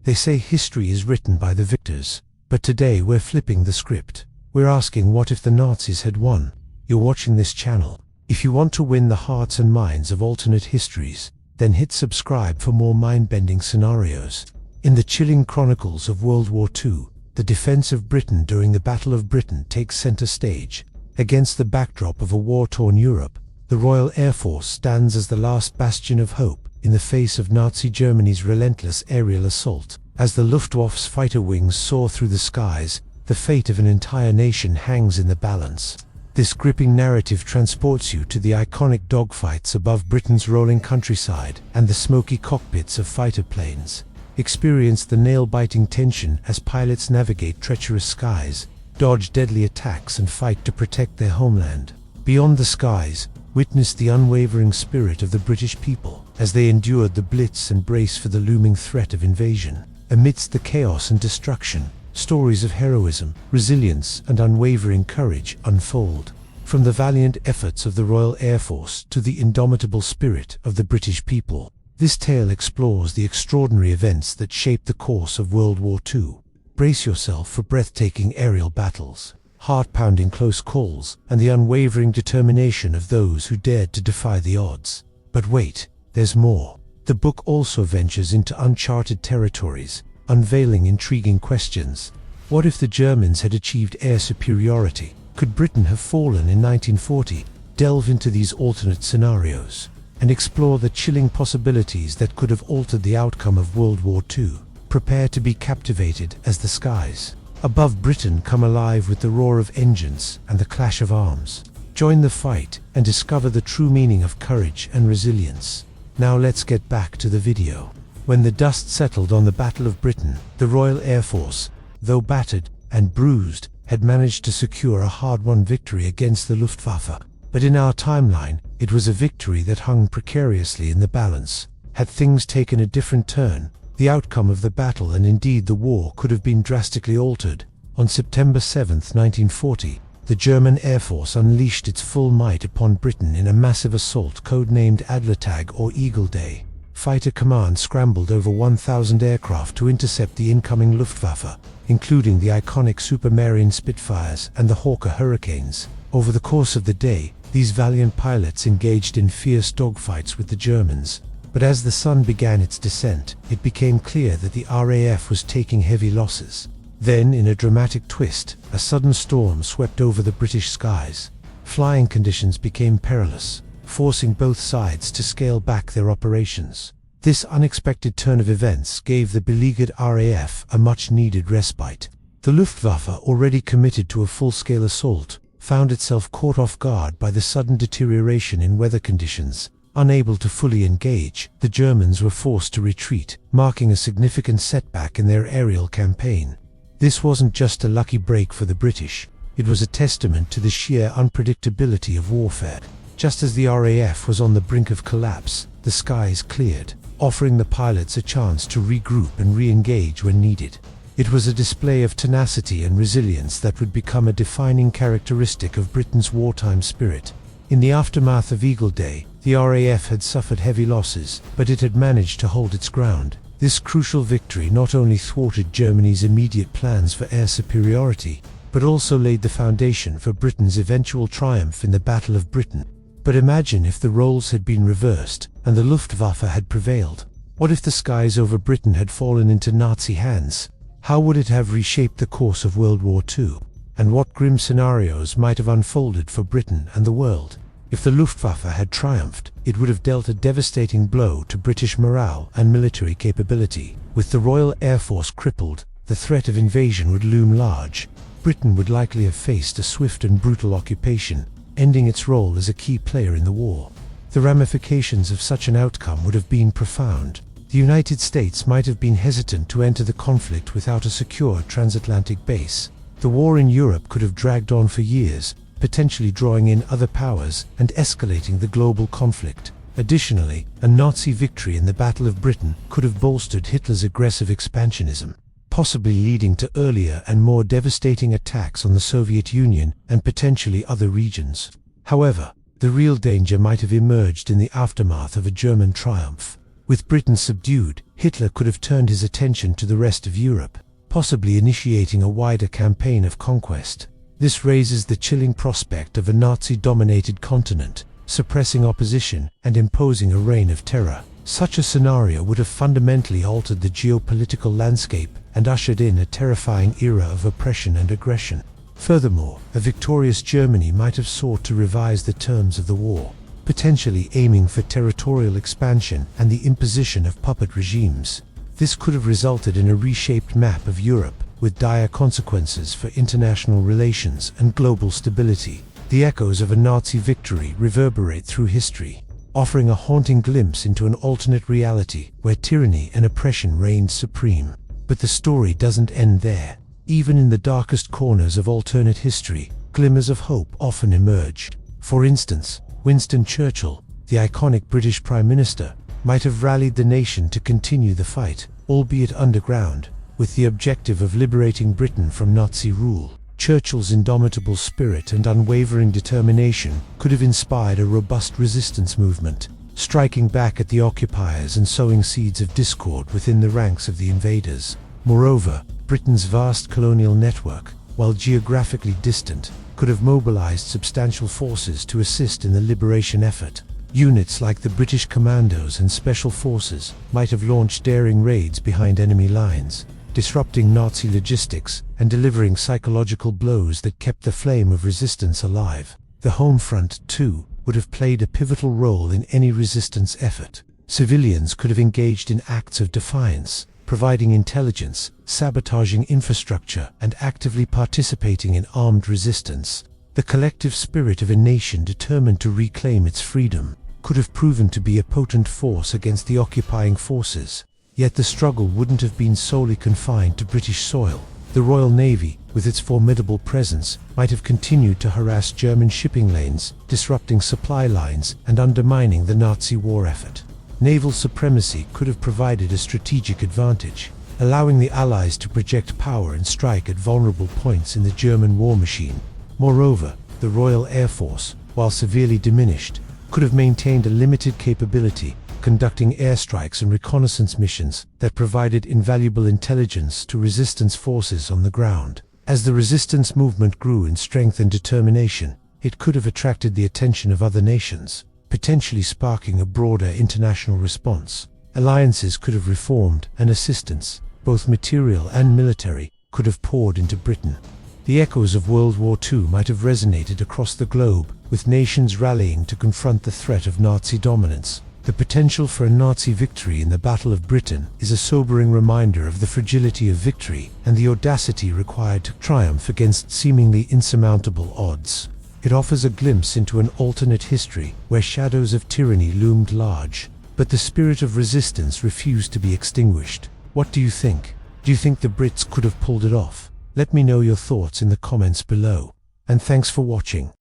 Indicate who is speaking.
Speaker 1: They say history is written by the victors, but today we're flipping the script. We're asking, what if the Nazis had won? You're watching this channel. If you want to win the hearts and minds of alternate histories, then hit subscribe for more mind-bending scenarios. In the chilling chronicles of World War II, the defense of Britain during the Battle of Britain takes center stage. Against the backdrop of a war-torn Europe, the Royal Air Force stands as the last bastion of hope in the face of Nazi Germany's relentless aerial assault. As the Luftwaffe's fighter wings soar through the skies, the fate of an entire nation hangs in the balance. This gripping narrative transports you to the iconic dogfights above Britain's rolling countryside and the smoky cockpits of fighter planes. Experience the nail-biting tension as pilots navigate treacherous skies, dodge deadly attacks and fight to protect their homeland. Beyond the skies, witness the unwavering spirit of the British people as they endured the Blitz and brace for the looming threat of invasion. Amidst the chaos and destruction, stories of heroism, resilience and unwavering courage unfold. From the valiant efforts of the Royal Air Force to the indomitable spirit of the British people, this tale explores the extraordinary events that shaped the course of World War II. Brace yourself for breathtaking aerial battles, heart-pounding close calls, and the unwavering determination of those who dared to defy the odds. But wait, there's more. The book also ventures into uncharted territories, unveiling intriguing questions. What if the Germans had achieved air superiority? Could Britain have fallen in 1940? Delve into these alternate scenarios and explore the chilling possibilities that could have altered the outcome of World War II. Prepare to be captivated as the skies above Britain come alive with the roar of engines and the clash of arms. Join the fight and discover the true meaning of courage and resilience. Now let's get back to the video. When the dust settled on the Battle of Britain, the Royal Air Force, though battered and bruised, had managed to secure a hard-won victory against the Luftwaffe. But in our timeline, it was a victory that hung precariously in the balance. Had things taken a different turn, the outcome of the battle and indeed the war could have been drastically altered. On September 7, 1940, the German Air Force unleashed its full might upon Britain in a massive assault codenamed Adlertag or Eagle Day. Fighter Command scrambled over 1,000 aircraft to intercept the incoming Luftwaffe, including the iconic Supermarine Spitfires and the Hawker Hurricanes. Over the course of the day, these valiant pilots engaged in fierce dogfights with the Germans. But as the sun began its descent, it became clear that the RAF was taking heavy losses. Then, in a dramatic twist, a sudden storm swept over the British skies. Flying conditions became perilous, forcing both sides to scale back their operations. This unexpected turn of events gave the beleaguered RAF a much-needed respite. The Luftwaffe, already committed to a full-scale assault, found itself caught off guard by the sudden deterioration in weather conditions. Unable to fully engage, the Germans were forced to retreat, marking a significant setback in their aerial campaign. This wasn't just a lucky break for the British, it was a testament to the sheer unpredictability of warfare. Just as the RAF was on the brink of collapse, the skies cleared, offering the pilots a chance to regroup and re-engage when needed. It was a display of tenacity and resilience that would become a defining characteristic of Britain's wartime spirit. In the aftermath of Eagle Day, the RAF had suffered heavy losses, but it had managed to hold its ground. This crucial victory not only thwarted Germany's immediate plans for air superiority, but also laid the foundation for Britain's eventual triumph in the Battle of Britain. But imagine if the roles had been reversed and the Luftwaffe had prevailed. What if the skies over Britain had fallen into Nazi hands? How would it have reshaped the course of World War II? And what grim scenarios might have unfolded for Britain and the world? If the Luftwaffe had triumphed, it would have dealt a devastating blow to British morale and military capability. With the Royal Air Force crippled, the threat of invasion would loom large. Britain would likely have faced a swift and brutal occupation, ending its role as a key player in the war. The ramifications of such an outcome would have been profound. The United States might have been hesitant to enter the conflict without a secure transatlantic base. The war in Europe could have dragged on for years, potentially drawing in other powers and escalating the global conflict. Additionally, a Nazi victory in the Battle of Britain could have bolstered Hitler's aggressive expansionism, possibly leading to earlier and more devastating attacks on the Soviet Union and potentially other regions. However, the real danger might have emerged in the aftermath of a German triumph. With Britain subdued, Hitler could have turned his attention to the rest of Europe, possibly initiating a wider campaign of conquest. This raises the chilling prospect of a Nazi-dominated continent, suppressing opposition and imposing a reign of terror. Such a scenario would have fundamentally altered the geopolitical landscape and ushered in a terrifying era of oppression and aggression. Furthermore, a victorious Germany might have sought to revise the terms of the war, potentially aiming for territorial expansion and the imposition of puppet regimes. This could have resulted in a reshaped map of Europe, with dire consequences for international relations and global stability. The echoes of a Nazi victory reverberate through history, offering a haunting glimpse into an alternate reality where tyranny and oppression reigned supreme. But the story doesn't end there. Even in the darkest corners of alternate history, glimmers of hope often emerge. For instance, Winston Churchill, the iconic British Prime Minister, might have rallied the nation to continue the fight, albeit underground, with the objective of liberating Britain from Nazi rule. Churchill's indomitable spirit and unwavering determination could have inspired a robust resistance movement, striking back at the occupiers and sowing seeds of discord within the ranks of the invaders. Moreover, Britain's vast colonial network, while geographically distant, could have mobilized substantial forces to assist in the liberation effort. Units like the British Commandos and Special Forces might have launched daring raids behind enemy lines, disrupting Nazi logistics and delivering psychological blows that kept the flame of resistance alive. The home front, too, would have played a pivotal role in any resistance effort. Civilians could have engaged in acts of defiance, providing intelligence, sabotaging infrastructure, and actively participating in armed resistance. The collective spirit of a nation determined to reclaim its freedom could have proven to be a potent force against the occupying forces. Yet the struggle wouldn't have been solely confined to British soil. The Royal Navy, with its formidable presence, might have continued to harass German shipping lanes, disrupting supply lines and undermining the Nazi war effort. Naval supremacy could have provided a strategic advantage, allowing the Allies to project power and strike at vulnerable points in the German war machine. Moreover, the Royal Air Force, while severely diminished, could have maintained a limited capability, conducting airstrikes and reconnaissance missions that provided invaluable intelligence to resistance forces on the ground. As the resistance movement grew in strength and determination, it could have attracted the attention of other nations, potentially sparking a broader international response. Alliances could have reformed, and assistance, both material and military, could have poured into Britain. The echoes of World War II might have resonated across the globe, with nations rallying to confront the threat of Nazi dominance. The potential for a Nazi victory in the Battle of Britain is a sobering reminder of the fragility of victory and the audacity required to triumph against seemingly insurmountable odds. It offers a glimpse into an alternate history where shadows of tyranny loomed large, but the spirit of resistance refused to be extinguished. What do you think? Do you think the Brits could have pulled it off? Let me know your thoughts in the comments below. And thanks for watching.